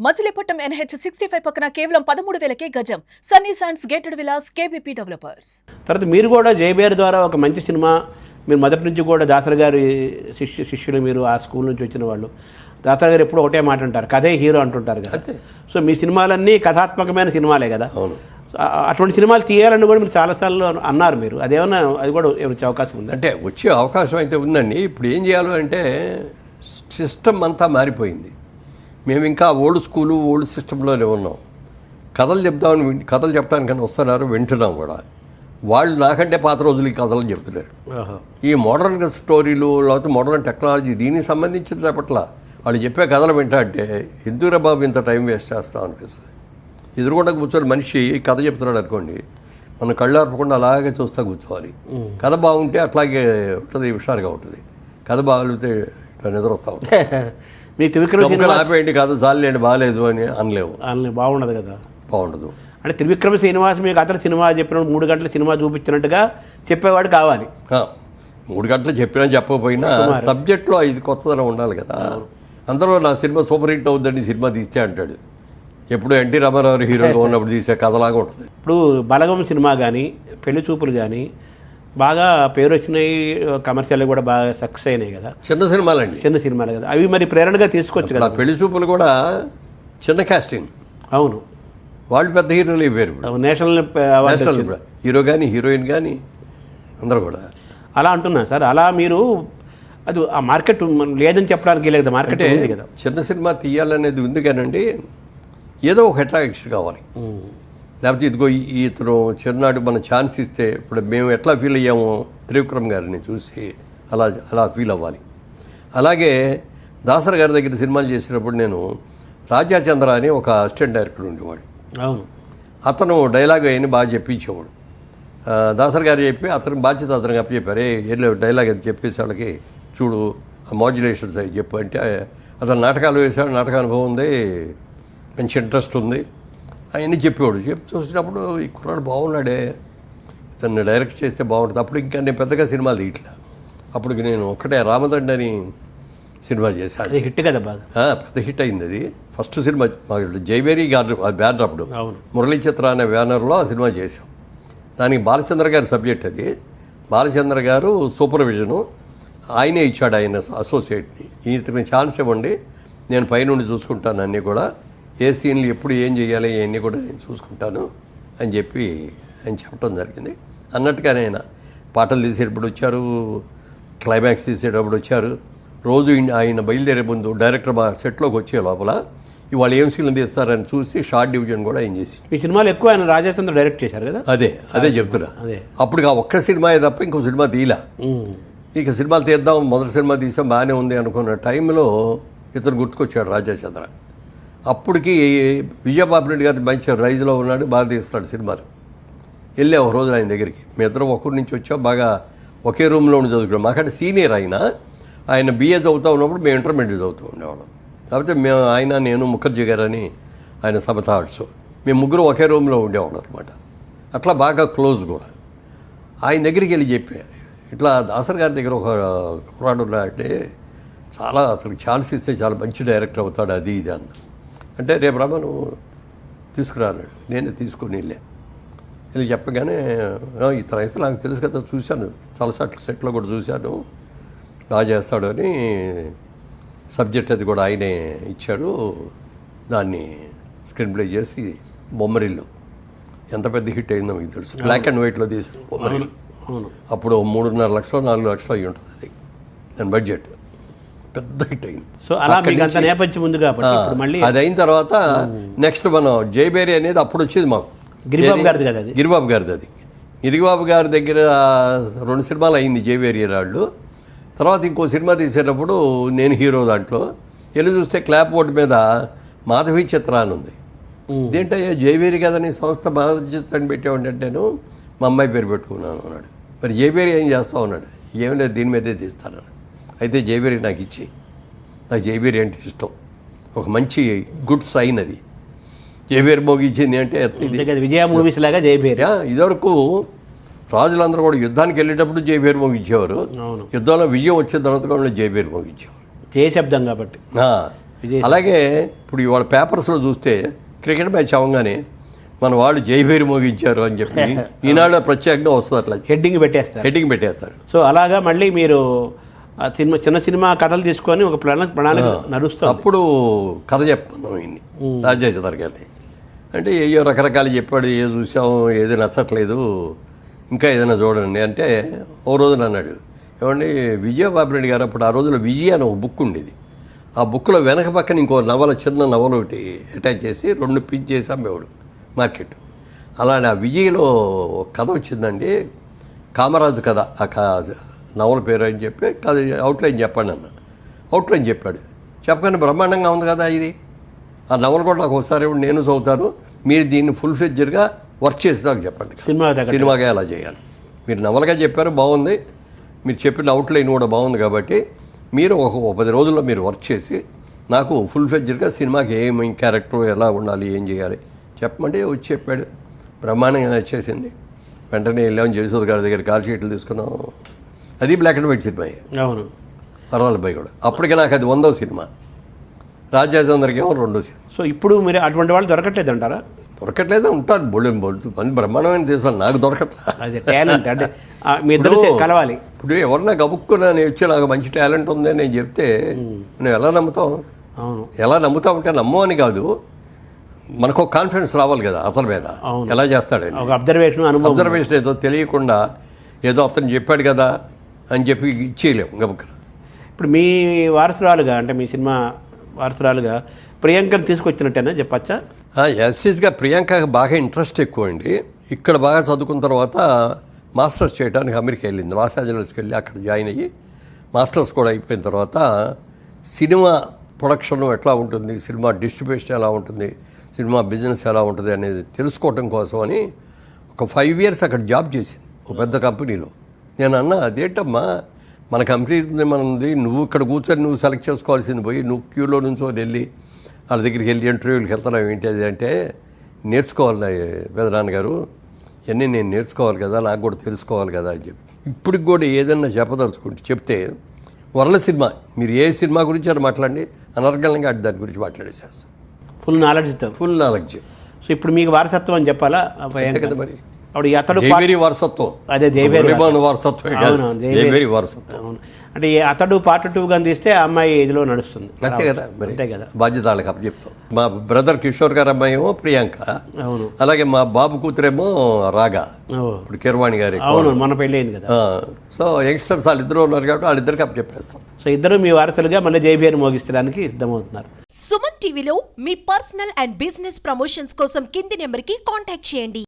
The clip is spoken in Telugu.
మచిలీపట్నం NH 65 పక్కన కేవలం 13,000కే గజం. Sunny science gated Vilas KBP developers. తర్వాత మీరు కూడా జయబేర్ ద్వారా ఒక మంచి సినిమా, మీరు మొదటి నుంచి కూడా దాసరి గారి శిష్యులు, మీరు ఆ స్కూల్ నుంచి వచ్చిన వాళ్ళు. దాసరి గారు ఎప్పుడు ఒకటే మాట అంటారు, కథే హీరో అంటుంటారు కదా. సో మీ సినిమాలన్నీ కథాత్మకమైన సినిమాలే కదా. అటువంటి సినిమాలు తీయాలని కూడా మీరు చాలాసార్లు అన్నారు. మీరు అదేమన్నా అది కూడా వచ్చే అవకాశం ఉంది? అంటే వచ్చే అవకాశం అయితే ఉందండి. ఇప్పుడు ఏం చేయాలి అంటే సిస్టమ్ అంతా మారిపోయింది. మేము ఇంకా ఓల్డ్ స్కూలు ఓల్డ్ సిస్టంలోనే ఉన్నాం. కథలు చెప్పడానికన్నా వస్తున్నారు, వింటున్నాం కూడా. వాళ్ళు నాకంటే పాత రోజులు ఈ కథలు చెప్తున్నారు. ఈ మోడర్న్ స్టోరీలు లేకపోతే మోడర్న్ టెక్నాలజీ దీనికి సంబంధించిన చెప్పట్ల వాళ్ళు చెప్పే కథలు వింటా అంటే ఎందుకురా బాబు ఇంత టైం వేస్ట్ చేస్తాం అనిపిస్తుంది. ఎదురుకుండా కూర్చొని మనిషి కథ చెప్తున్నాడు అనుకోండి, మనం కళ్ళు ఆర్పకుండా అలాగే చూస్తూ కూర్చోవాలి. కథ బాగుంటే అట్లాగే ఉంటుంది, హుషారుగా ఉంటుంది. కథ బాగుంటే నిద్ర వస్తూ ఉంటుంది. మీ త్రివిక్రమ ఆపేయండి కథ చాలండి బాగాలేదు అని అనలేవు, బాగుండదు కదా, బాగుండదు. అంటే త్రివిక్రమ శ్రీనివాస్ మీకు అతను సినిమా చెప్పినప్పుడు 3 గంటల సినిమా చూపించినట్టుగా చెప్పేవాడు కావాలి. 3 గంటలు చెప్పినా చెప్పకపోయినా సబ్జెక్ట్లో ఇది కొత్తదనం ఉండాలి కదా. అందరూ నా సినిమా సూపర్ హిట్ అవుద్దండి సినిమా తీస్తే అంటాడు. ఎప్పుడు ఎన్టీ రామారావు హీరోగా ఉన్నప్పుడు తీసే కథలాగా ఉంటుంది. ఇప్పుడు బలగం సినిమా కానీ పెళ్లి చూపులు కానీ బాగా పేరు వచ్చినాయి, కమర్షియల్ కూడా బాగా సక్సెస్ అయినాయి కదా. చిన్న సినిమాలు కదా. అవి మరి ప్రేరణగా తీసుకోవచ్చు కదా. పెళ్లి చూపులు కూడా చిన్న కాస్టింగ్. అవును, వాళ్ళు పెద్ద హీరోలు అయిపోయారు. నేషనల్ హీరో కానీ హీరోయిన్ కానీ అందరూ కూడా అలా అంటున్నా సార్. అలా మీరు అది ఆ మార్కెట్ లేదని చెప్పడానికి లేదు, మార్కెట్ ఉంది కదా. చిన్న సినిమా తీయాలనేది ఉంది కానండి, ఏదో ఒక అట్రాక్షన్ కావాలి. లేకపోతే ఇదిగో ఇతను చిరునాడు మన ఛాన్స్ ఇస్తే ఇప్పుడు మేము ఎట్లా ఫీల్ అయ్యామో త్రివిక్రమ్ గారిని చూసి అలా ఫీల్ అవ్వాలి. అలాగే దాసరి గారి దగ్గర సినిమాలు చేసినప్పుడు నేను రాజాచంద్ర అని ఒక అసిస్టెంట్ డైరెక్టర్ ఉండేవాడు. అవును, అతను డైలాగ్ అయిన బాగా చెప్పించేవాడు. దాసరి గారు చెప్పి అతను బాధ్యత అతనికి అప్పచెప్పారు. డైలాగ్ అది చెప్పేసి వాళ్ళకి చూడు ఆ మాడ్యులేషన్స్ అవి చెప్పు అంటే అతను నాటకాలు వేసాడు, నాటక అనుభవం ఉంది, మంచి ఇంట్రెస్ట్ ఉంది అవన్నీ చెప్పేవాడు. చూసినప్పుడు ఈ కుర్రాడు బాగున్నాడే, ఇతన్ని డైరెక్ట్ చేస్తే బాగుంటుంది. అప్పుడు ఇంకా నేను పెద్దగా సినిమాలు తీయట్లా. అప్పటికి నేను ఒక్కటే రామదండ అని సినిమా చేశాను. హిట్ కదా, బాగా పెద్ద హిట్ అయింది. అది ఫస్ట్ సినిమా మాకు జయబేరి గారు బ్యానర్, అప్పుడు మురళీ చిత్ర అనే బ్యానర్లో ఆ సినిమా చేసాం. దానికి బాలచంద్ర గారి సబ్జెక్ట్. అది బాలచంద్ర గారు సూపర్విజను ఆయనే ఇచ్చాడు, ఆయన అసోసియేట్ని. ఇతనికి ఛాన్స్ ఇవ్వండి, నేను పైనుండి చూసుకుంటాను అన్నీ కూడా, ఏ సీన్లు ఎప్పుడు ఏం చేయాలి ఇవన్నీ కూడా నేను చూసుకుంటాను అని చెప్పి ఆయన చెప్పడం జరిగింది. అన్నట్టుగానే ఆయన పాటలు తీసేటప్పుడు వచ్చారు, క్లైమాక్స్ తీసేటప్పుడు వచ్చారు. రోజు ఆయన బయలుదేరే ముందు డైరెక్టర్ మా సెట్లోకి వచ్చే లోపల ఇవాళ ఏం సీన్లు తీస్తారని చూసి షార్ట్ డివిజన్ కూడా ఆయన చేసి. ఈ సినిమాలు ఎక్కువ ఆయన రాజాచంద్ర డైరెక్ట్ చేశారు కదా. అదే చెప్తున్నా. అప్పుడు ఆ ఒక్క సినిమా తప్ప ఇంకో సినిమా తీయలా. ఇక సినిమాలు తీద్దాం, మొదటి సినిమా తీసాం బాగానే ఉంది అనుకున్న టైంలో ఇతను గుర్తుకొచ్చాడు రాజాచంద్ర. అప్పటికి విజయబాబు రెడ్డి గారి మంచి రైజ్లో ఉన్నాడు, బాగా తీస్తున్నాడు సినిమాలు. వెళ్ళాం ఒక రోజు ఆయన దగ్గరికి. మీ ఇద్దరం ఒకరి నుంచి వచ్చాం, బాగా ఒకే రూమ్లో ఉండి చదువుకున్నాం. మాకంటే సీనియర్ ఆయన BA చదువుతూ ఉన్నప్పుడు మేము ఇంటర్మీడియట్ చదువుతూ ఉండేవాళ్ళం. కాకపోతే ఆయన నేను ముఖర్జీ గారు అని ఆయన సమత ఆర్ట్స్, మేము ముగ్గురు ఒకే రూమ్లో ఉండేవాళ్ళం అనమాట. అట్లా బాగా క్లోజ్ కూడా. ఆయన దగ్గరికి వెళ్ళి చెప్పారు, ఇట్లా దాసరి గారి దగ్గర ఒక కుర్రాడు ఉన్నాడంటే చాలా అతనికి ఛాన్స్ ఇస్తే చాలా మంచి డైరెక్టర్ అవుతాడు, అది ఇది అన్న. అంటే రేపు రమ్మ నువ్వు తీసుకురాడు. నేనే తీసుకొని వెళ్ళి చెప్పగానే ఇతను అయితే నాకు తెలుసు కదా, చూశాను చాలా సెట్లో కూడా చూశాను, బాగా చేస్తాడు అని. సబ్జెక్ట్ అది కూడా ఆయనే ఇచ్చాడు. దాన్ని స్క్రీన్ ప్లే చేసి బొమ్మరిల్లు ఎంత పెద్ద హిట్ అయిందో మీకు తెలుసు. బ్లాక్ అండ్ వైట్లో తీసాను బొమ్మరిల్లు. అప్పుడు 3.5 లక్షలు 4 లక్షలు అయ్యి ఉంటుంది అది దాని బడ్జెట్. పెద్ద హిట్ అయింది. సో అలా నేపథ్యం ఉంది కాబట్టి మళ్ళీ అది అయిన తర్వాత నెక్స్ట్ మనం జయబేరి అనేది అప్పుడు వచ్చేది మాకు. గిరిబాబు గారిది కదా అది. గిరిబాబు గారి దగ్గర 2 సినిమాలు అయింది జయబేరి వాళ్ళు. తర్వాత ఇంకో సినిమా తీసేటప్పుడు నేను హీరో. దాంట్లో వెళ్ళి చూస్తే క్లాప్ బోర్డు మీద మాధవి చిత్ర అని ఉంది. ఇదేంటయ్యా జయబేరి కదా నీ సంస్థ మాధవి చిత్ర అని పెట్టామంటే నేను మా అమ్మాయి పేరు పెట్టుకున్నాను అన్నాడు. మరి జయబేరి ఏం చేస్తావు అన్నాడు. ఏం లేదు దీని మీదే తీస్తాను. అయితే జయబేరి నాకు ఇచ్చి, నాకు జయబేరి అంటే ఇష్టం, ఒక మంచి గుడ్ సైన్ అది. జయబేరి మోగిచ్చింది అంటే విజయ మూవీస్ లాగా జయబేరి. ఇదివరకు రాజులందరూ కూడా యుద్ధానికి వెళ్ళేటప్పుడు జయబేరి మోగించేవారు. యుద్ధంలో విజయం వచ్చిన తర్వాత కూడా జయబేరి మోగించేవారు. జయ శబ్దం కాబట్టి. అలాగే ఇప్పుడు ఇవాళ పేపర్స్లో చూస్తే క్రికెట్ మ్యాచ్ అవ్వగానే మన వాళ్ళు జైభేరి మోగించారు అని చెప్పి ఈనాడు ప్రత్యేకంగా వస్తుంది అట్లా హెడ్డింగ్ పెట్టేస్తారు. సో అలాగా మళ్ళీ మీరు ఆ సినిమా చిన్న సినిమా కథలు తీసుకొని ఒక ప్రణాళిక నడుస్తుంది. అప్పుడు కథ చెప్తున్నాం ఇన్ని రాజేశ్వర గారిని అంటే ఏయో రకరకాలు చెప్పాడు, ఏ చూసాము ఏది నచ్చట్లేదు ఇంకా ఏదైనా చూడండి అంటే ఓ రోజున అన్నాడు, ఏమండి విజయబాబు రెడ్డి గారు అప్పుడు ఆ రోజులో విజయ అని ఒక బుక్ ఉండేది, ఆ బుక్లో వెనక పక్కన ఇంకో నవల చిన్న నవల ఒకటి అటాచ్ చేసి 2 పిన్ చేసి అమ్మేవాడు మార్కెట్. అలానే ఆ విజయలో ఒక కథ వచ్చిందండి, కామరాజు కథ, ఆ నవల పేరు అని చెప్పి కథ అవుట్లైన్ చెప్పండి అన్న. అవుట్లైన్ చెప్పాడు, చెప్పగానే బ్రహ్మాండంగా ఉంది కదా ఇది, ఆ నవల కూడా నాకు ఒకసారి నేను చదువుతాను, మీరు దీన్ని ఫుల్ ఫ్లెడ్జర్గా వర్క్ చేసి నాకు చెప్పండి, సినిమాగా ఎలా చేయాలి. మీరు నవలగా చెప్పారు బాగుంది, మీరు చెప్పిన అవుట్లైన్ కూడా బాగుంది, కాబట్టి మీరు ఒక 10 రోజుల్లో మీరు వర్క్ చేసి నాకు ఫుల్ ఫ్లెడ్జర్గా సినిమాకి ఏమి క్యారెక్టర్ ఎలా ఉండాలి ఏం చేయాలి చెప్పమంటే వచ్చి చెప్పాడు. బ్రహ్మాండంగా నచ్చేసింది. వెంటనే వెళ్ళాం జయసూద్ గారి దగ్గర కాల్ షీట్లు తీసుకున్నాం. అది బ్లాక్ అండ్ వైట్ సినిమా. అవును, పర్వాలబాయి కూడా. అప్పటికే నాకు అది 100వ సినిమా, రాజేంద్రకి ఏమో 2వ సినిమా. సో ఇప్పుడు మీరు అటువంటి వాళ్ళు దొరకట్లేదు అంటారా? దొరకట్లేదు ఉంటారు, మంది బ్రహ్మాండమైన దేశాలు, నాకు దొరకట్లేదు. అదే టాలెంట్ అంటే మీ ఇద్దరు కలవాలి. ఇప్పుడు ఎవరన్నా గబుక్కున్నా నేను వచ్చి నాకు మంచి టాలెంట్ ఉందని నేను చెప్తే నువ్వు ఎలా నమ్ముతావు? అవును, ఎలా నమ్ముతావు అంటే నమ్ము అని కాదు, మనకు కాన్ఫిడెన్స్ రావాలి కదా అతని మీద, ఎలా చేస్తాడని ఒక అబ్జర్వేషన్ ఏదో తెలియకుండా ఏదో అతను చెప్పాడు కదా అని చెప్పి ఇచ్చేయలేము గబుక్కన. ఇప్పుడు మీ వారసురాలుగా అంటే మీ సినిమా వారసురాలుగా ప్రియాంకను తీసుకొచ్చినట్టేనా చెప్పచ్చా? యాస్టీస్గా ప్రియాంకకి బాగా ఇంట్రెస్ట్ ఎక్కువ అండి. ఇక్కడ బాగా చదువుకున్న తర్వాత మాస్టర్స్ చేయడానికి అమెరికా వెళ్ళింది, లాస్ ఏంజలస్కి వెళ్ళి అక్కడ జాయిన్ అయ్యి మాస్టర్స్ కూడా అయిపోయిన తర్వాత సినిమా ప్రొడక్షన్ ఎట్లా ఉంటుంది, సినిమా డిస్ట్రిబ్యూషన్ ఎలా ఉంటుంది, సినిమా బిజినెస్ ఎలా ఉంటుంది అనేది తెలుసుకోవటం కోసం అని ఒక 5 years అక్కడ జాబ్ చేసింది ఒక పెద్ద కంపెనీలో. నేను అన్నా అదేంటమ్మా మన కంపెనీ మనది, నువ్వు ఇక్కడ కూర్చొని నువ్వు సెలెక్ట్ చేసుకోవాల్సింది పోయి నువ్వు క్యూలో నుంచో వెళ్ళి వాళ్ళ దగ్గరికి వెళ్ళి ఇంటర్వ్యూకి వెళ్తున్నావు ఏంటి అది అంటే, నేర్చుకోవాలి పెదనాన్నగారు ఇవన్నీ నేను నేర్చుకోవాలి కదా, నాకు కూడా తెలుసుకోవాలి కదా అని చెప్పి. ఇప్పటికి కూడా ఏదన్నా చెప్పదలుచుకుంటే చెప్తే వరల సినిమా మీరు ఏ సినిమా గురించి అని మాట్లాడండి అనర్గళంగా దాని గురించి మాట్లాడేసేస్తాను. Full knowledge. సో ఇప్పుడు మీకు వారసత్వం అని చెప్పాలా కదా మరి, అప్పుడు అతడు వారసత్వం, అదే వారసత్వం. అంటే అతడు పార్ట్ 2గా తీస్తే ఆ అమ్మాయి ఏజ్లో నడుస్తుంది అంతే కదా మరి, బాధ్యత వాళ్ళకి అప్పు చెప్తాం. మా బ్రదర్ కిషోర్ గారు అమ్మాయి ఏమో ప్రియాంక, అవును, అలాగే మా బాబు కూతురేమో రాగా, ఇప్పుడు కిరవాణి గారి, అవును మన పెళ్ళి అయింది కదా. సో యంగ్స్టర్స్ వాళ్ళిద్దరూ ఉన్నారు కాబట్టి వాళ్ళిద్దరికి అప్పు చెప్పేస్తాం. సో ఇద్దరు మీ వారసులుగా మళ్ళీ జైబీఆర్ మోగించడానికి సిద్ధమవుతున్నారు. సుమన్ టీవీలో మీ పర్సనల్ అండ్ బిజినెస్ ప్రమోషన్స్ కోసం కింది నెంబర్కి కాంటాక్ట్ చేయండి.